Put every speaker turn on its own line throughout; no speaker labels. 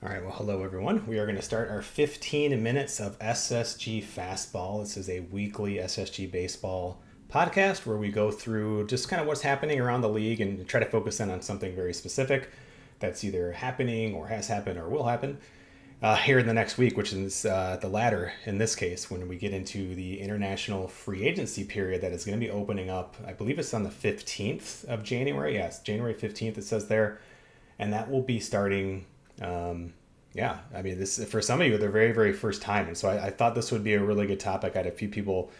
All right, well, hello everyone. We are going to start our 15 minutes of SSG Fastball. This is a weekly SSG baseball podcast where we go through just kind of what's happening around the league and try to focus in on something very specific that's either happening or has happened or will happen here in the next week, which is the latter in this case, when we get into the international free agency period that is going to be opening up. I believe it's on the 15th of January. Yes, January 15th it says there. And that will be starting... I mean, this for some of you, the very, very first time. And so I thought this would be a really good topic. I had a few people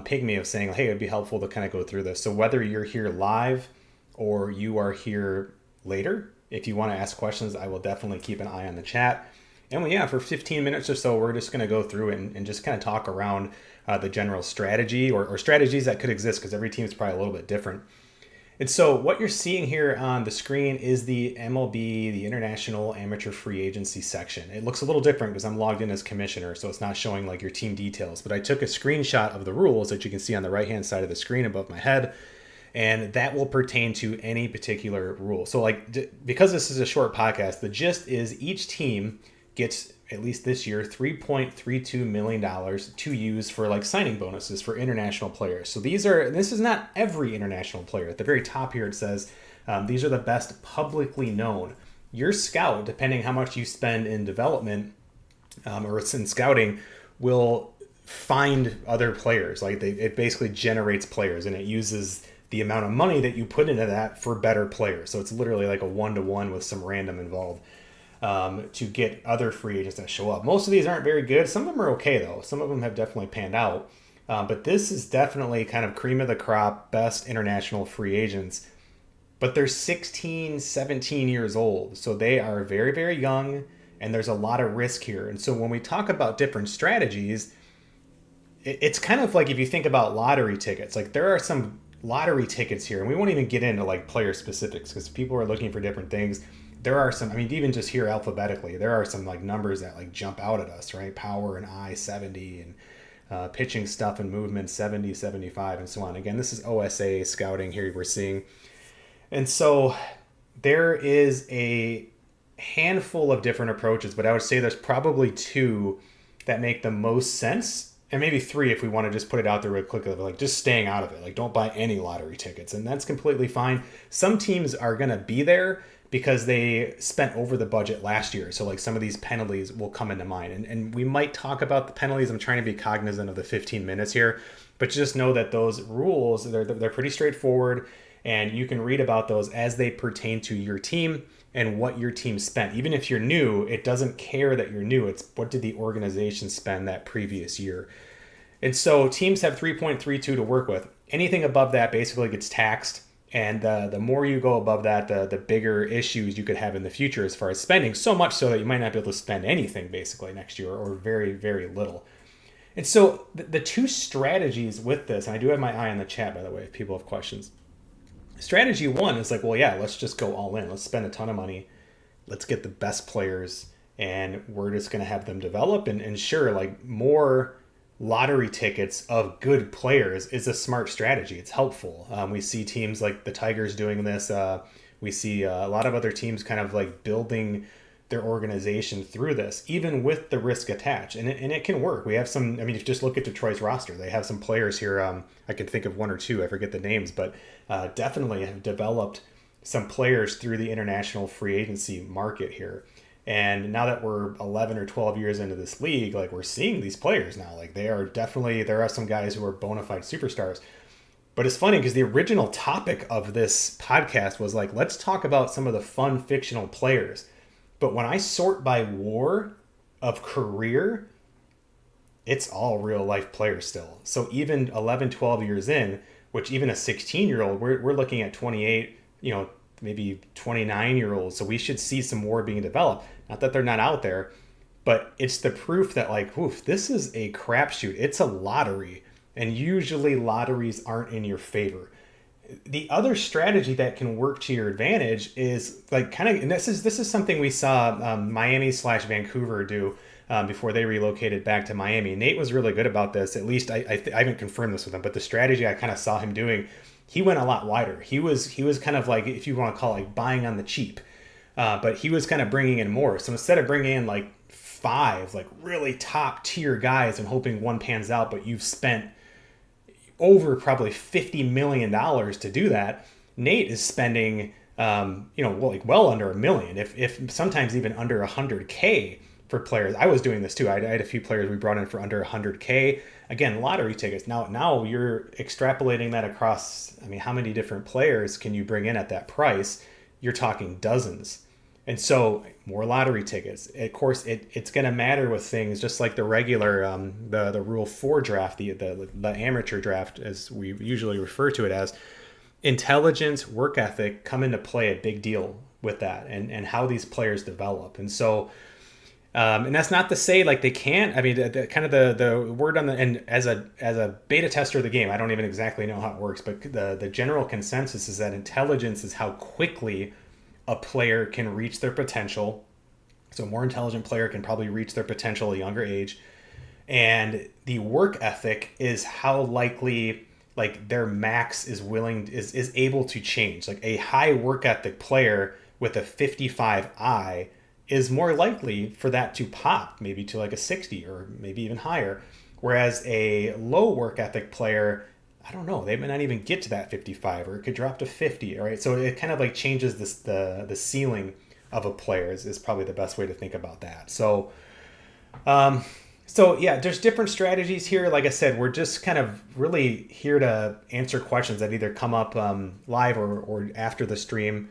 ping me of saying, hey, it'd be helpful to kind of go through this. So whether you're here live or you are here later, if you want to ask questions, I will definitely keep an eye on the chat. And for 15 minutes or so, we're just going to go through and just kind of talk around the general strategy or strategies that could exist, because every team is probably a little bit different. And so what you're seeing here on the screen is the MLB, the International Amateur Free Agency section. It looks a little different because I'm logged in as commissioner, so it's not showing like your team details. But I took a screenshot of the rules that you can see on the right-hand side of the screen above my head, and that will pertain to any particular rule. So because this is a short podcast, the gist is each team gets, at least this year, $3.32 million to use for signing bonuses for international players. So this is not every international player. At the very top here, it says these are the best publicly known. Your scout, depending how much you spend in development or it's in scouting, will find other players. It basically generates players, and it uses the amount of money that you put into that for better players. So it's literally like a one-to-one with some random involved. To get other free agents that show up. Most of these aren't very good. Some of them are okay, though. Some of them have definitely panned out. But this is definitely kind of cream of the crop, best international free agents. But they're 16, 17 years old. So they are very, very young, and there's a lot of risk here. And so when we talk about different strategies, it's kind of like if you think about lottery tickets. There are some lottery tickets here, and we won't even get into player specifics because people are looking for different things. There are some, even just here alphabetically, there are some numbers that jump out at us, right? Power and eye 70 and pitching stuff and movement 70, 75 and so on. Again, this is OSA scouting here we're seeing. And so there is a handful of different approaches, but I would say there's probably two that make the most sense, and maybe three if we want to just put it out there real quickly, just staying out of it. Don't buy any lottery tickets, and that's completely fine. Some teams are going to be there because they spent over the budget last year. So some of these penalties will come into mind. And we might talk about the penalties. I'm trying to be cognizant of the 15 minutes here. But just know that those rules, they're pretty straightforward. And you can read about those as they pertain to your team and what your team spent. Even if you're new, it doesn't care that you're new. It's what did the organization spend that previous year. And so teams have 3.32 to work with. Anything above that basically gets taxed. And the more you go above that, the bigger issues you could have in the future as far as spending, so much so that you might not be able to spend anything basically next year or very, very little. And so the two strategies with this, and I do have my eye on the chat, by the way, if people have questions. Strategy one is let's just go all in. Let's spend a ton of money. Let's get the best players, and we're just going to have them develop. And sure, more lottery tickets of good players is a smart strategy. It's helpful. We see teams like the Tigers doing this. We see a lot of other teams kind of building their organization through this, even with the risk attached. And it can work. We have some, if you just look at Detroit's roster, they have some players here. I can think of one or two, I forget the names, but definitely have developed some players through the international free agency market here. And now that we're 11 or 12 years into this league, we're seeing these players now. There are some guys who are bona fide superstars. But it's funny because the original topic of this podcast was let's talk about some of the fun fictional players. But when I sort by war of career, it's all real life players still. So even 11, 12 years in, which even a 16-year-old, we're looking at 28, maybe 29-year-olds. So we should see some more being developed. Not that they're not out there, but it's the proof that this is a crapshoot. It's a lottery, and usually lotteries aren't in your favor. The other strategy that can work to your advantage is and this is something we saw Miami/Vancouver do before they relocated back to Miami. Nate was really good about this. At least I haven't confirmed this with him, but the strategy I kind of saw him doing, he went a lot wider. He was kind of if you want to call it buying on the cheap. but he was kind of bringing in more. So instead of bringing in like 5 like really top tier guys and hoping one pans out, but you've spent over probably $50 million to do that, Nate is spending, well under $1 million, if sometimes even under 100K for players. I was doing this too. I had a few players we brought in for under 100K. Again, lottery tickets. Now you're extrapolating that across. I mean, how many different players can you bring in at that price? You're talking dozens. And so more lottery tickets. Of course, it's going to matter with things just like the regular, the Rule 4 draft, the amateur draft, as we usually refer to it as. Intelligence, work ethic come into play a big deal with that, and how these players develop. And so, and that's not to say like they can't. I mean, the word on the, and as a beta tester of the game, I don't even exactly know how it works, but the general consensus is that intelligence is how quickly a player can reach their potential. So a more intelligent player can probably reach their potential at a younger age. And the work ethic is how likely like their max is able to change. Like a high work ethic player with a 55 I is more likely for that to pop maybe to like a 60 or maybe even higher. Whereas a low work ethic player, I don't know, they may not even get to that 55, or it could drop to 50, all right? So it kind of like changes the ceiling of a player is probably the best way to think about that. So yeah, there's different strategies here. Like I said, we're just kind of really here to answer questions that either come up live or after the stream.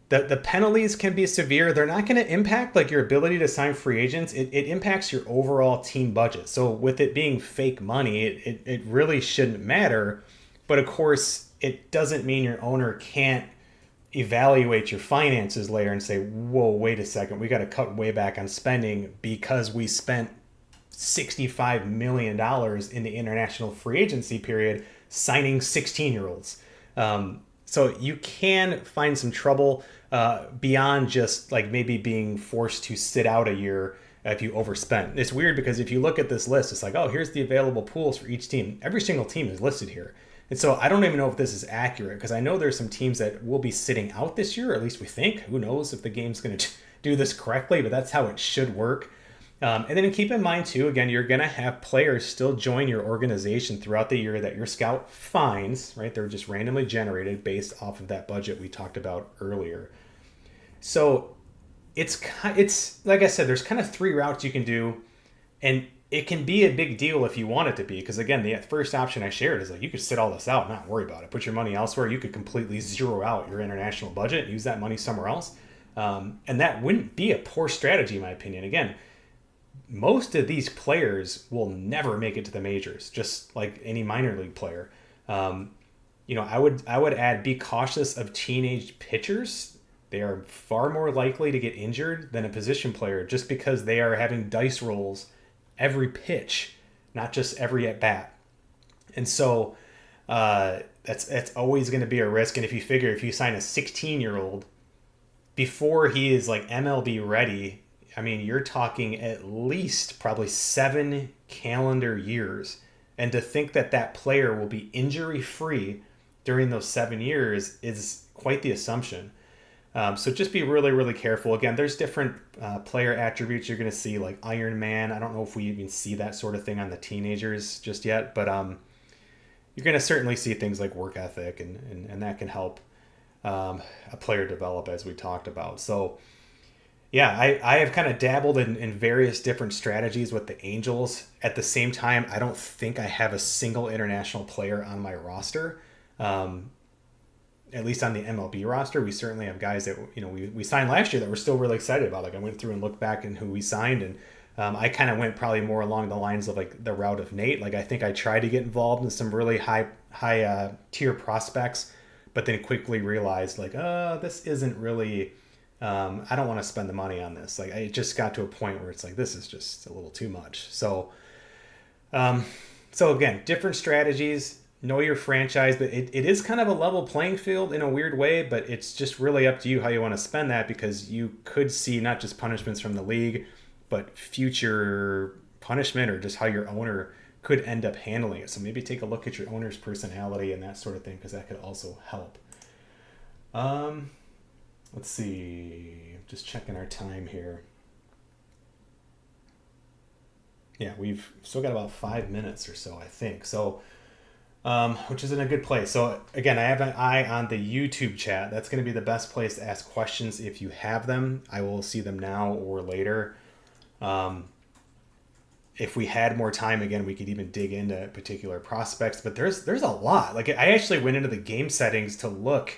The penalties can be severe. They're not going to impact like your ability to sign free agents. It impacts your overall team budget. So with it being fake money, it really shouldn't matter. But of course, it doesn't mean your owner can't evaluate your finances later and say, whoa, wait a second, we got to cut way back on spending because we spent $65 million in the international free agency period signing 16-year-olds. So you can find some trouble beyond just like maybe being forced to sit out a year if you overspent. It's weird because if you look at this list, it's like, oh, here's the available pools for each team. Every single team is listed here. And so I don't even know if this is accurate because I know there's some teams that will be sitting out this year, or at least we think. Who knows if the game's going to do this correctly, but that's how it should work. And then keep in mind, too, again, you're going to have players still join your organization throughout the year that your scout finds, right? They're just randomly generated based off of that budget we talked about earlier. So it's like I said, there's kind of 3 routes you can do, and it can be a big deal if you want it to be. Because, again, the first option I shared is like you could sit all this out and not worry about it. Put your money elsewhere. You could completely zero out your international budget, use that money somewhere else. And that wouldn't be a poor strategy, in my opinion. Again, most of these players will never make it to the majors, just like any minor league player. I would add, be cautious of teenage pitchers. They are far more likely to get injured than a position player just because they are having dice rolls every pitch, not just every at bat. And so that's always going to be a risk. And if you sign a 16-year-old before he is like MLB ready, I mean, you're talking at least probably 7 calendar years. And to think that player will be injury-free during those 7 years is quite the assumption. So just be really, really careful. Again, there's different player attributes you're going to see, like Iron Man. I don't know if we even see that sort of thing on the teenagers just yet, but you're going to certainly see things like work ethic, and that can help a player develop, as we talked about. So yeah, I have kind of dabbled in various different strategies with the Angels. At the same time, I don't think I have a single international player on my roster. At least on the MLB roster, we certainly have guys that we signed last year that we're still really excited about. Like I went through and looked back and who we signed, and I kind of went probably more along the lines of like the route of Nate. Like I think I tried to get involved in some really high tier prospects, but then quickly realized like, this isn't really. I don't want to spend the money on this. Like it just got to a point where it's like, this is just a little too much. So again, different strategies. Know your franchise, but it is kind of a level playing field in a weird way, but it's just really up to you how you want to spend that, because you could see not just punishments from the league, but future punishment or just how your owner could end up handling it. So maybe take a look at your owner's personality and that sort of thing, because that could also help. Let's see. Just checking our time here. Yeah, we've still got about 5 minutes or so, I think. So, which is in a good place. So again, I have an eye on the YouTube chat. That's going to be the best place to ask questions if you have them. I will see them now or later. If we had more time, again, we could even dig into particular prospects. But there's a lot. Like, I actually went into the game settings to look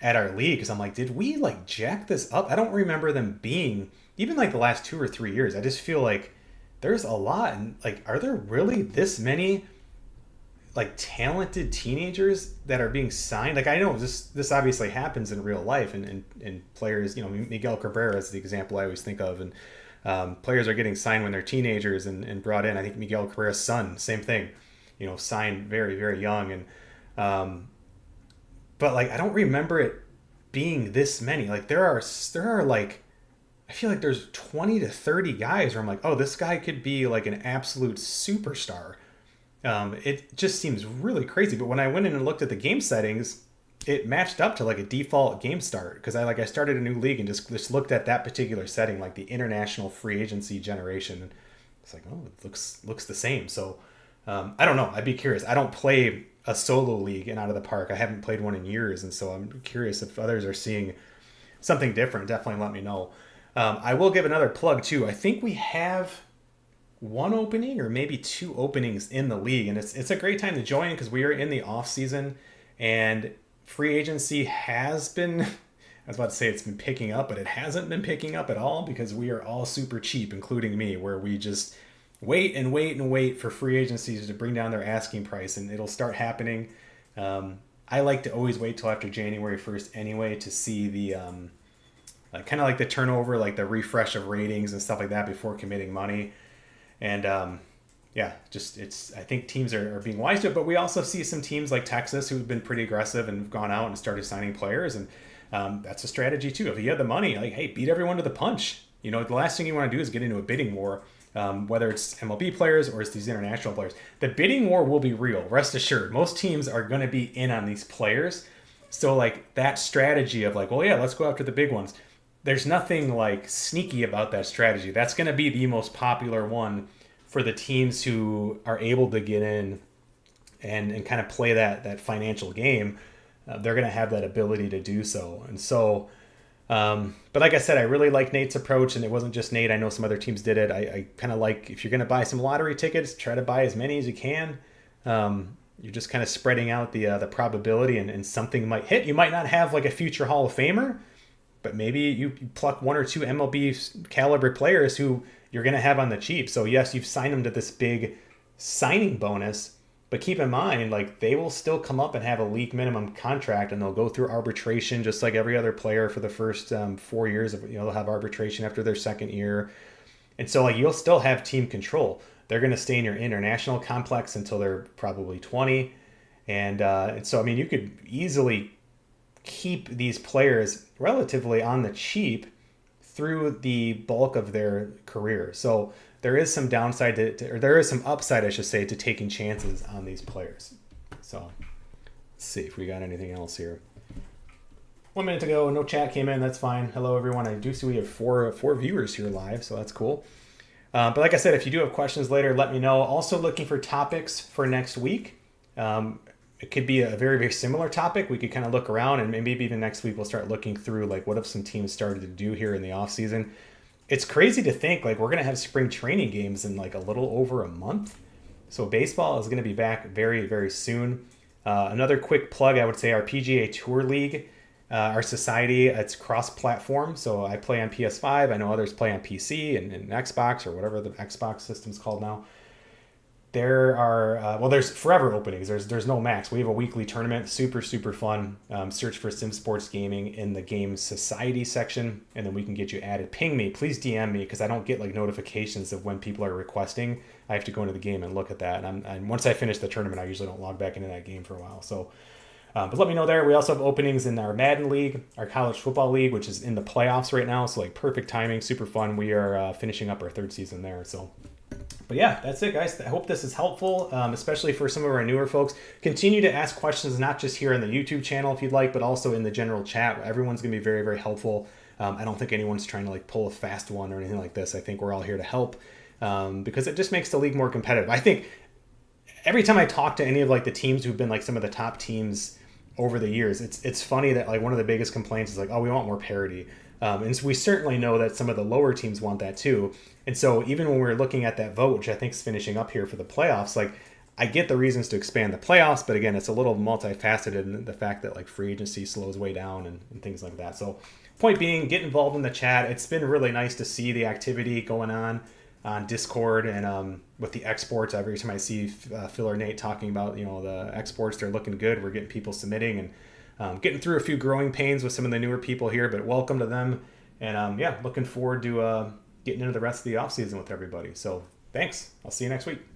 at our league because I'm like, did we like jack this up? I don't remember them being even like the last 2 or 3 years. I just feel like there's a lot. And like, are there really this many like talented teenagers that are being signed? Like, I know this obviously happens in real life, and players, Miguel Cabrera is the example I always think of, and players are getting signed when they're teenagers and brought in. I think Miguel Cabrera's son, same thing, signed very, very young. And but like, I don't remember it being this many. Like, there are like, I feel like there's 20 to 30 guys where I'm like, oh, this guy could be like an absolute superstar. It just seems really crazy. But when I went in and looked at the game settings, it matched up to like a default game start, because I started a new league and just looked at that particular setting, like the international free agency generation. And it's like, oh, it looks the same. So I don't know. I'd be curious. I don't play a solo league in Out of the Park. I haven't played one in years, and so I'm curious if others are seeing something different. Definitely let me know. I will give another plug too. I think we have one opening or maybe 2 openings in the league, and it's a great time to join because we are in the off season and free agency has been, I was about to say it's been picking up, but it hasn't been picking up at all because we are all super cheap, including me, where we just wait and wait and wait for free agencies to bring down their asking price, and it'll start happening. I like to always wait till after January 1st anyway to see the kind of like the turnover, like the refresh of ratings and stuff like that before committing money. And I think teams are being wise to it, but we also see some teams like Texas who've been pretty aggressive and have gone out and started signing players. And that's a strategy too. If you have the money, like, hey, beat everyone to the punch. The last thing you want to do is get into a bidding war, whether it's MLB players or it's these international players. The bidding war will be real. Rest assured, most teams are going to be in on these players. So like that strategy of like, well, yeah, let's go after the big ones. There's nothing like sneaky about that strategy. That's going to be the most popular one for the teams who are able to get in and kind of play that financial game. They're going to have that ability to do so. And so, but like I said, I really like Nate's approach, and it wasn't just Nate. I know some other teams did it. I kind of like, if you're going to buy some lottery tickets, try to buy as many as you can. You're just kind of spreading out the probability, and something might hit. You might not have like a future Hall of Famer, but maybe you pluck 1 or 2 MLB caliber players who you're going to have on the cheap. So yes, you've signed them to this big signing bonus, but keep in mind, like, they will still come up and have a league minimum contract, and they'll go through arbitration just like every other player for the first 4 years. They'll have arbitration after their second year. And so like, you'll still have team control. They're going to stay in your international complex until they're probably 20. And so, I mean, you could easily keep these players relatively on the cheap through the bulk of their career. So there is some downside or there is some upside, I should say, to taking chances on these players. So let's see if we got anything else here. 1 minute to go. No chat came in. That's fine. Hello, everyone. I do see we have four viewers here live, so that's cool. But like I said, if you do have questions later, let me know. Also looking for topics for next week. It could be a very, very similar topic. We could kind of look around, and maybe even next week we'll start looking through like what have some teams started to do here in the off season. It's crazy to think like we're going to have spring training games in like a little over a month. So baseball is going to be back very, very soon. Another quick plug, I would say our PGA Tour League, our society, it's cross-platform. So I play on PS5. I know others play on PC and Xbox, or whatever the Xbox system's called now. There are, there's forever openings. There's no max. We have a weekly tournament, super, super fun. Search for Sim Sports Gaming in the Game Society section, and then we can get you added. Ping me, please DM me, because I don't get like notifications of when people are requesting. I have to go into the game and look at that. And once I finish the tournament, I usually don't log back into that game for a while. So, but let me know there. We also have openings in our Madden League, our College Football League, which is in the playoffs right now. So like perfect timing, super fun. We are finishing up our 3rd season there. So. But yeah, that's it, guys. I hope this is helpful, especially for some of our newer folks. Continue to ask questions, not just here on the YouTube channel if you'd like, but also in the general chat. Everyone's going to be very, very helpful. I don't think anyone's trying to like pull a fast one or anything like this. I think we're all here to help because it just makes the league more competitive. I think every time I talk to any of like the teams who've been like some of the top teams over the years, it's funny that like one of the biggest complaints is like, oh, we want more parity. And so we certainly know that some of the lower teams want that too. And so even when we're looking at that vote, which I think is finishing up here for the playoffs, like I get the reasons to expand the playoffs, but again, it's a little multifaceted in the fact that like free agency slows way down and things like that. So point being, get involved in the chat. It's been really nice to see the activity going on Discord and with the exports. Every time I see Phil or Nate talking about, the exports, they're looking good. We're getting people submitting and getting through a few growing pains with some of the newer people here, but welcome to them. And looking forward to getting into the rest of the offseason with everybody. So thanks. I'll see you next week.